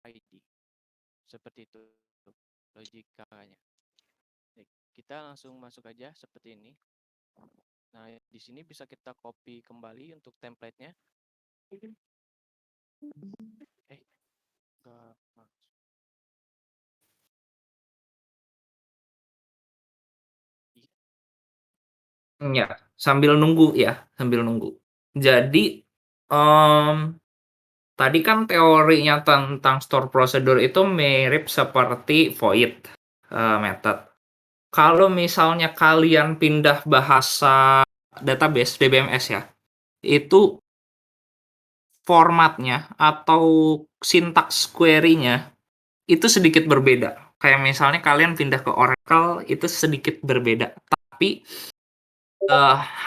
ID. Seperti itu logikanya. Baik, kita langsung masuk aja seperti ini. Nah, di sini bisa kita copy kembali untuk template-nya. Enggak masuk. Ya, sambil nunggu ya, sambil nunggu. Jadi, em, tadi kan teorinya tentang store procedure itu mirip seperti void method. Kalau misalnya kalian pindah bahasa database DBMS ya, itu formatnya atau sintaks query-nya itu sedikit berbeda. Kayak misalnya kalian pindah ke Oracle itu sedikit berbeda, tapi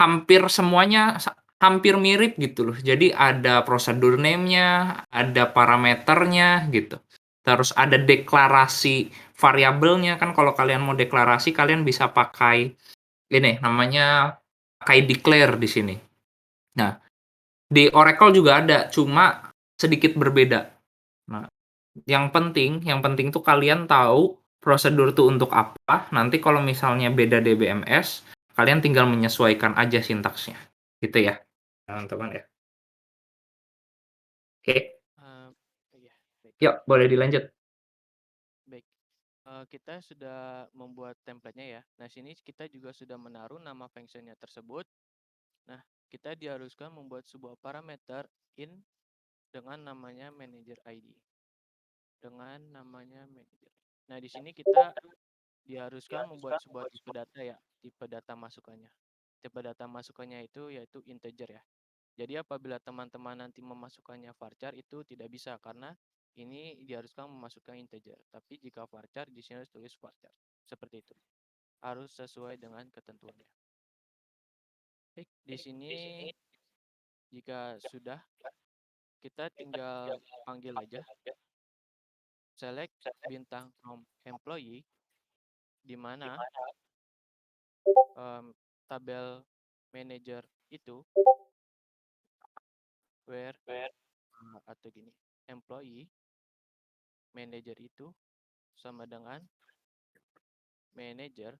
hampir semuanya hampir mirip gitu loh. Jadi ada prosedur name-nya, ada parameternya gitu. Terus ada deklarasi variabelnya kan kalau kalian mau deklarasi kalian bisa pakai ini namanya pakai declare di sini. Nah, di Oracle juga ada, cuma sedikit berbeda. Nah, yang penting tuh kalian tahu prosedur tuh untuk apa. Nanti kalau misalnya beda DBMS, kalian tinggal menyesuaikan aja sintaksnya. Gitu ya, teman-teman ya. Oke, Eh, iya, baik. yuk boleh dilanjut. Baik. Kita sudah membuat template-nya ya. Nah, sini kita juga sudah menaruh nama functionnya tersebut. Nah, kita diharuskan membuat sebuah parameter in dengan namanya manager ID. Dengan namanya manager. Nah, di sini kita diharuskan membuat sebuah tipe data ya, tipe data masukannya. Tipe data masukannya itu yaitu integer ya. Jadi apabila teman-teman nanti memasukkannya varchar itu tidak bisa karena ini diharuskan memasukkan integer. Tapi jika varchar di sini harus tulis varchar. Seperti itu. Harus sesuai dengan ketentuannya. Baik, di sini jika sudah kita tinggal panggil aja select bintang from employee di mana tabel manager itu where atau gini employee manager itu sama dengan manager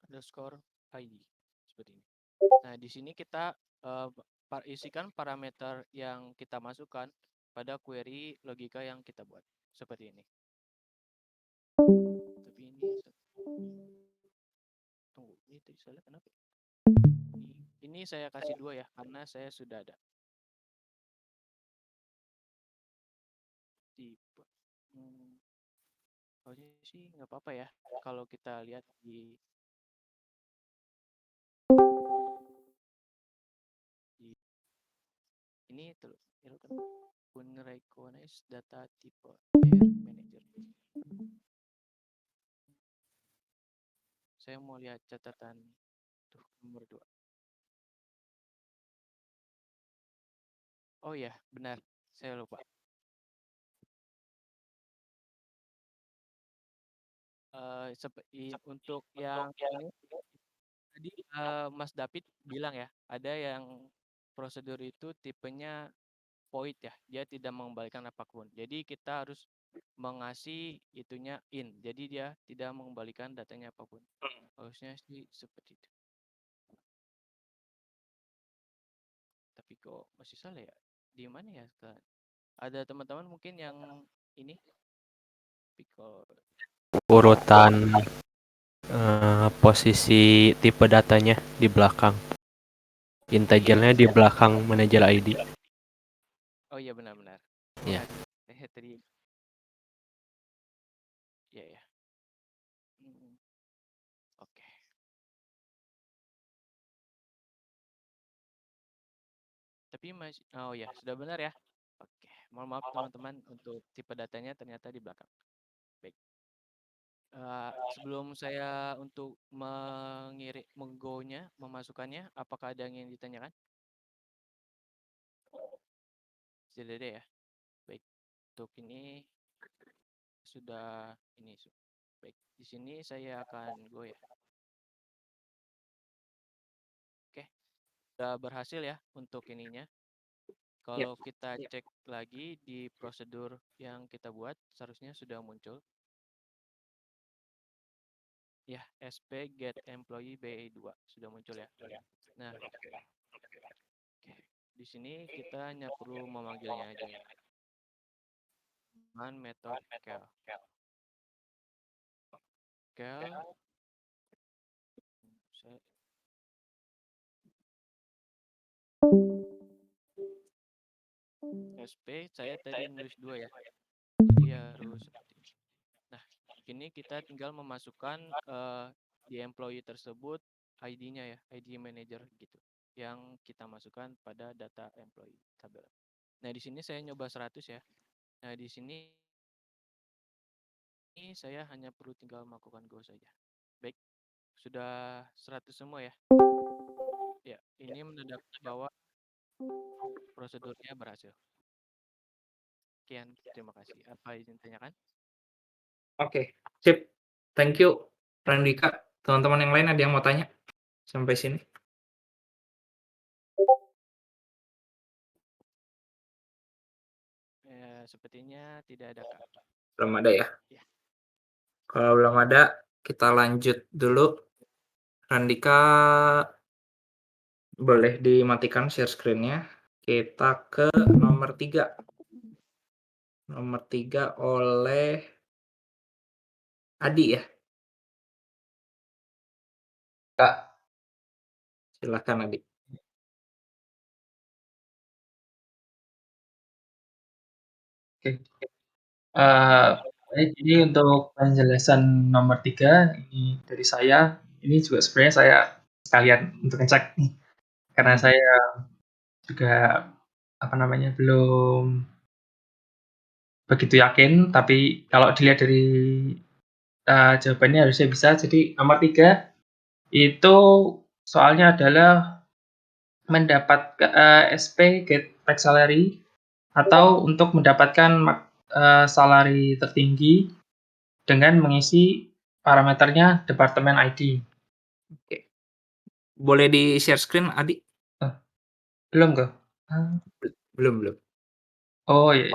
underscore ID seperti ini. Nah, di sini kita isikan parameter yang kita masukkan pada query logika yang kita buat seperti ini. Tapi ini tunggu, ini tadi saya lihat kenapa? Ini saya kasih 2 ya karena saya sudah ada. Tipe. Harusnya sih nggak apa-apa ya kalau kita lihat di ini terus kan recognize data tipe air manager. Saya mau lihat catatan tuh nomor 2. Oh ya, benar. Saya lupa. Untuk yang ini tadi Mas David bilang ya, ada yang prosedur itu tipenya void ya, dia tidak mengembalikan apapun. Jadi kita harus mengasih itunya in, jadi dia tidak mengembalikan datanya apapun. Harusnya sih seperti itu. Tapi kok masih salah ya? Di mana ya sekarang? Ada teman-teman mungkin yang ini pickle urutan posisi tipe datanya di belakang. Integernya di belakang manager ID. Oh iya benar-benar. Ya. Tadi ya ya. Oke. Tapi masih oh ya, sudah benar ya. Oke, mohon maaf teman-teman untuk tipe datanya ternyata di belakang. Baik. Sebelum saya untuk menggo-nya, memasukkannya, apakah ada yang ingin ditanyakan? Tidak ada ya. Baik. Untuk ini sudah ini. Baik. Di sini saya akan go ya. Oke. Sudah berhasil ya untuk ininya. Kalau kita cek lagi di prosedur yang kita buat, seharusnya sudah muncul. Ya, SP get employee BA2 sudah muncul ya. Nah, oke. Di sini kita hanya perlu memanggilnya aja dengan metode cal. Cal SP saya tadi nulis 2 ya. Jadi harus seperti ini. Nah, ini kita tinggal memasukkan di employee tersebut ID-nya ya, ID manager gitu, yang kita masukkan pada data employee tabel. Nah, di sini saya nyoba 100 ya. Nah, di sini saya hanya perlu tinggal melakukan go saja. Baik, sudah 100 semua ya. Ya, ini menandakan bahwa prosedurnya berhasil. Sekian, terima kasih. Apa izin tanyakan? Oke, sip. Thank you, Randika. Teman-teman yang lain ada yang mau tanya sampai sini? Sepertinya tidak ada, Kak. Belum ada ya? Ya. Kalau belum ada, kita lanjut dulu. Randika boleh dimatikan share screen-nya. Kita ke nomor 3. Nomor 3 oleh Adi ya? Kak. Silakan Adi. Oke. Baik, ini untuk penjelasan nomor 3 ini dari saya. Ini juga sebenarnya saya sekalian untuk ngecek nih, karena saya juga belum begitu yakin, tapi kalau dilihat dari jawabannya harusnya bisa. Jadi nomor 3 itu soalnya adalah mendapat SP get tax salary atau untuk mendapatkan salary tertinggi dengan mengisi parameternya departemen ID. Oke. Boleh di-share screen, Adi? Belum kah? Belum. Oh, iya.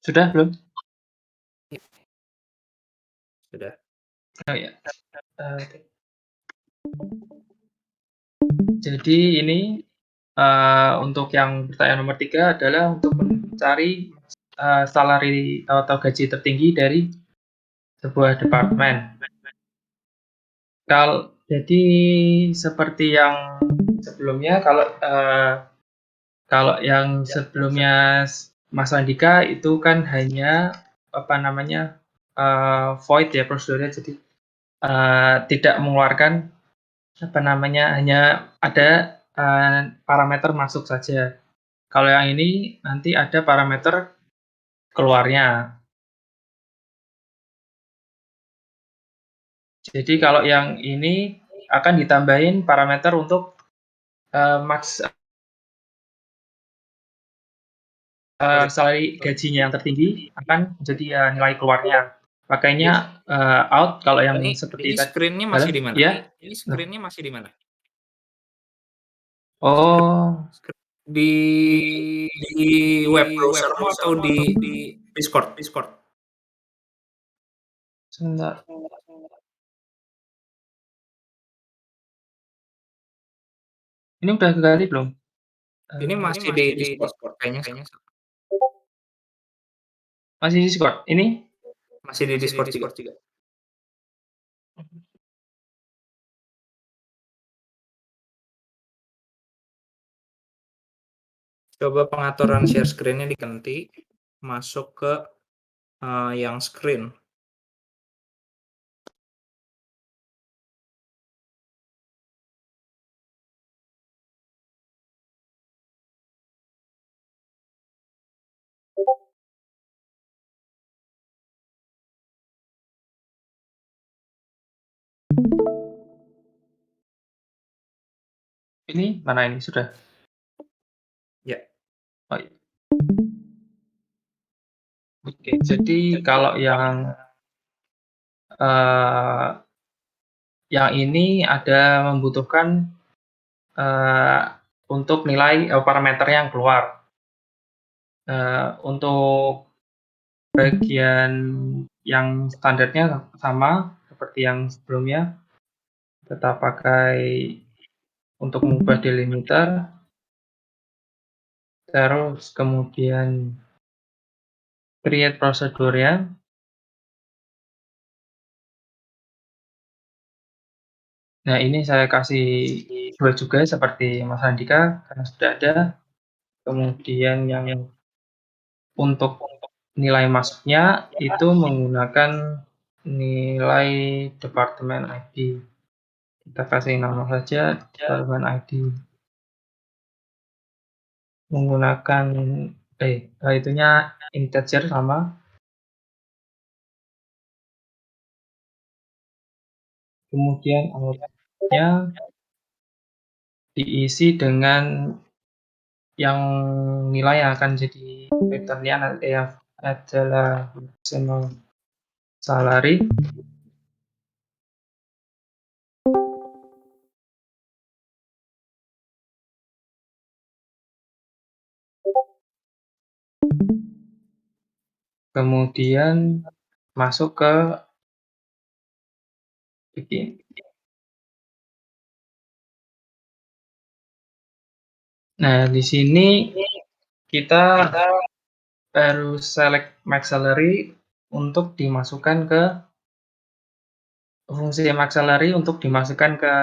Sudah belum? Sudah. Oh, iya. Jadi ini untuk yang pertanyaan nomor 3 adalah untuk mencari salary atau gaji tertinggi dari sebuah departemen. Jadi seperti yang sebelumnya, kalau yang sebelumnya Mas Andika itu kan hanya void ya prosedurnya, jadi tidak mengeluarkan hanya ada parameter masuk saja. Kalau yang ini nanti ada parameter keluarnya. Jadi kalau yang ini akan ditambahin parameter untuk max salary gajinya yang tertinggi akan menjadi nilai keluarnya. Makanya out kalau yang seperti Ini tadi. screen-nya masih di mana? Iya. Ini screen-nya masih di mana? Oh, Di web browser-mu atau di Discord? sebentar. Ini udah kegali belum? Ini masih di Discord kayaknya. Masih di Discord. Ini Masih di Discord juga. Coba pengaturan share screen-nya diganti, masuk ke yang screen. Ini mana ini sudah? Ya. Oh, iya. Oke, jadi kalau yang ini ada membutuhkan untuk nilai parameter yang keluar. Untuk bagian yang standarnya sama seperti yang sebelumnya, tetap pakai untuk mengubah delimiter, terus kemudian create prosedurnya. Nah, Nah, ini saya kasih 2 juga seperti Mas Andika karena sudah ada. Kemudian yang untuk nilai masuknya itu menggunakan nilai departemen ID. Kita kasih nama saja departemen ID. Menggunakan itunya integer sama. Kemudian output-nya diisi dengan yang nilai yang akan jadi return-nya nanti adalah maximal salary. Kemudian masuk ke begini. Nah, di sini kita harus select max salary untuk dimasukkan ke fungsi max salary untuk dimasukkan ke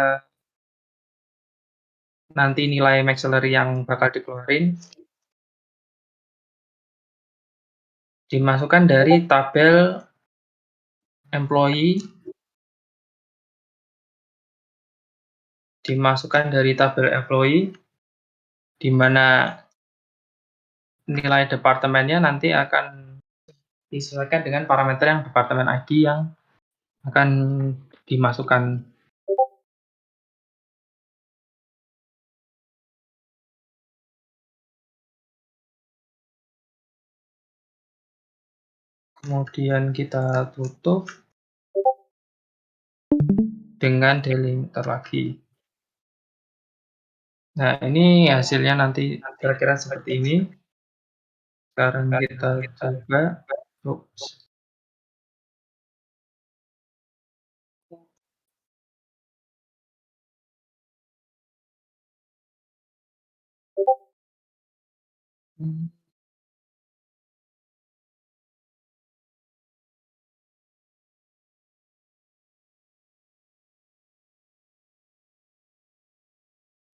nanti nilai max salary yang bakal dikeluarin. Dimasukkan dari tabel employee. Dimasukkan dari tabel employee, di mana nilai departemennya nanti akan disesuaikan dengan parameter yang departemen ID yang akan dimasukkan. Kemudian kita tutup dengan delimiter lagi. Nah, ini hasilnya nanti kira-kira seperti ini. Sekarang kita coba. Oops.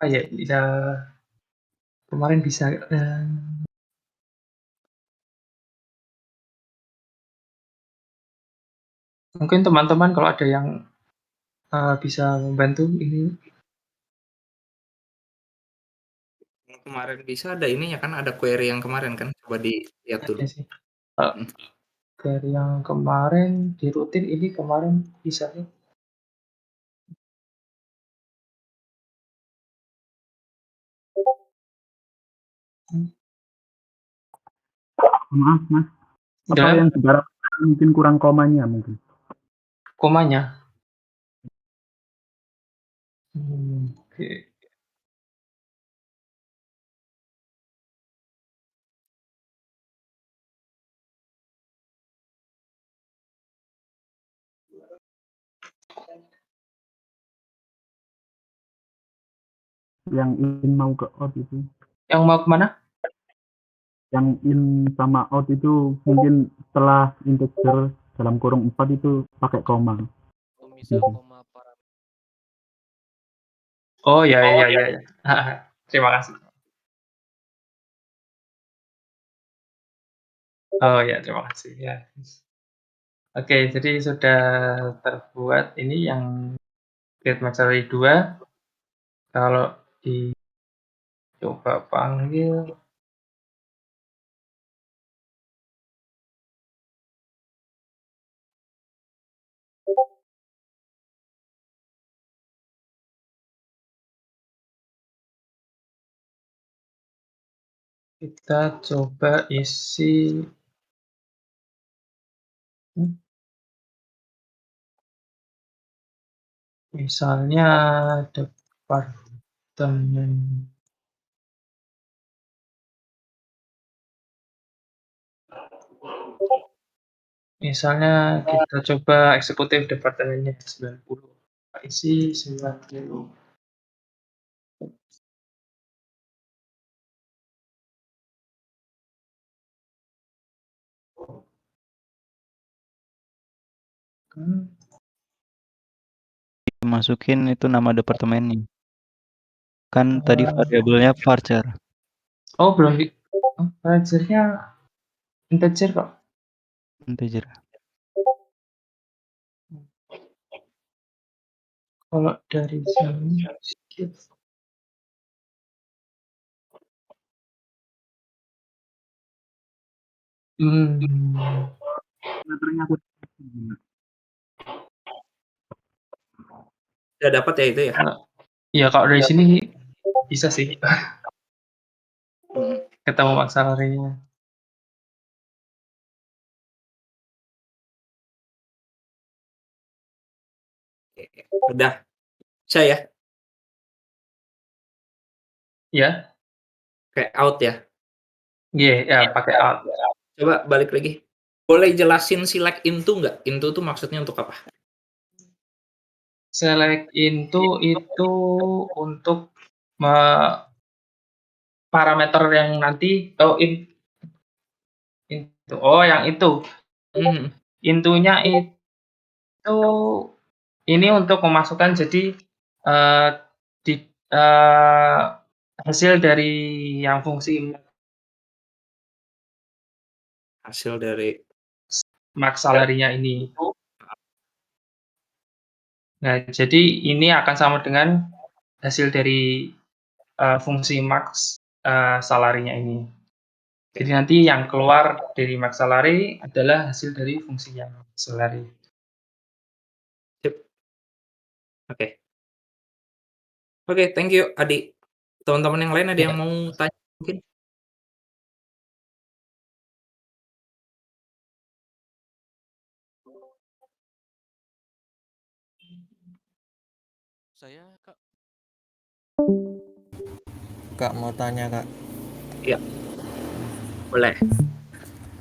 Ya, kemarin bisa. Mungkin teman-teman kalau ada yang bisa membantu ini. Kemarin bisa ada ini ya kan, ada query yang kemarin kan, coba dilihat dulu. Ada sih. Dari yang kemarin di rutin ini kemarin bisa nih. Maaf Mas, apa Ya, yang saudara mungkin kurang komanya mungkin. komanya. Oke. Yang in mau ke out itu. Yang mau kemana? Yang in sama out itu mungkin setelah integer dalam kurung 4 itu pakai koma. Misal koma parameter. Oh ya. Terima kasih. Oh ya, terima kasih ya. Oke, jadi sudah terbuat ini yang create max salary 2. Kalau dicoba panggil, kita coba isi misalnya departemen. Misalnya kita coba eksekutif departemennya 90. Isi 90. masukin itu nama departemennya. Kan tadi Ah. variabelnya varchar. Oh, belum belajarnya integer kok. Integer. Kalau dari sini Parameternya aku Udah dapat ya itu ya? ya kalau dari sini bisa sih ketemu akselerasinya. Udah. Saya Ya, kayak out ya. iya, ya pakai out. Coba balik lagi. Boleh jelasin select into nggak? Into tuh maksudnya untuk apa? Select into itu untuk parameter yang nanti yang itu. Intunya itu ini untuk memasukkan jadi hasil dari yang fungsi Hasil dari max salary-nya ini. Nah, jadi ini akan sama dengan hasil dari fungsi max salary-nya ini. Jadi nanti yang keluar dari max salary adalah hasil dari fungsi yang salary. Oke. Oke, thank you, Adi. Teman-teman yang lain ada yang Ya. mau tanya mungkin? Saya, Kak. Kak mau tanya Kak, Iya. Boleh.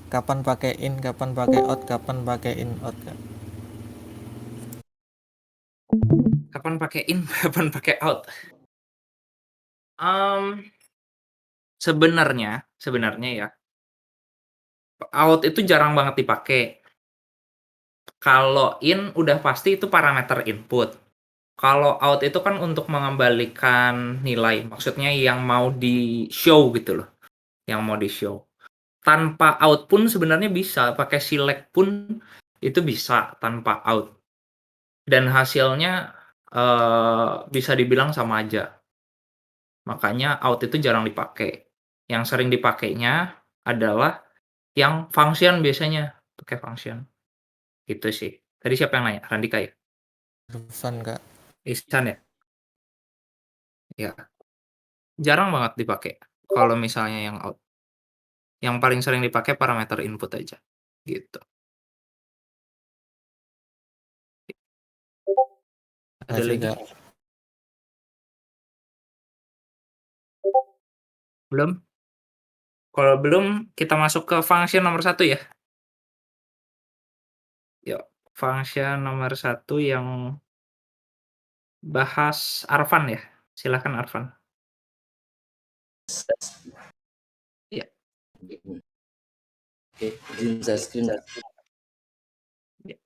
kapan pakai in, kapan pakai out, kapan pakai in out Kak? Kapan pakai in, kapan pakai out? Sebenarnya ya, out itu jarang banget dipakai. Kalau in udah pasti itu parameter input. Kalau out itu kan untuk mengembalikan nilai, maksudnya yang mau di-show gitu loh, yang mau di-show. Tanpa out pun sebenarnya bisa, pakai select pun itu bisa tanpa out. Dan hasilnya bisa dibilang sama aja. Makanya out itu jarang dipakai. Yang sering dipakainya adalah yang function biasanya, pakai function. Gitu sih. Tadi siapa yang nanya? Randika ya? Irfan Kak. Ihsan ya? Ya. Jarang banget dipakai kalau misalnya yang out. Yang paling sering dipakai parameter input aja. Gitu. Ada Makasih lagi? Kak. Belum? Kalau belum, kita masuk ke function nomor 1 ya. Yuk, function nomor 1 yang bahas Arfan ya. Silakan Arfan. Ya. Oke, izin saya screen. Ya.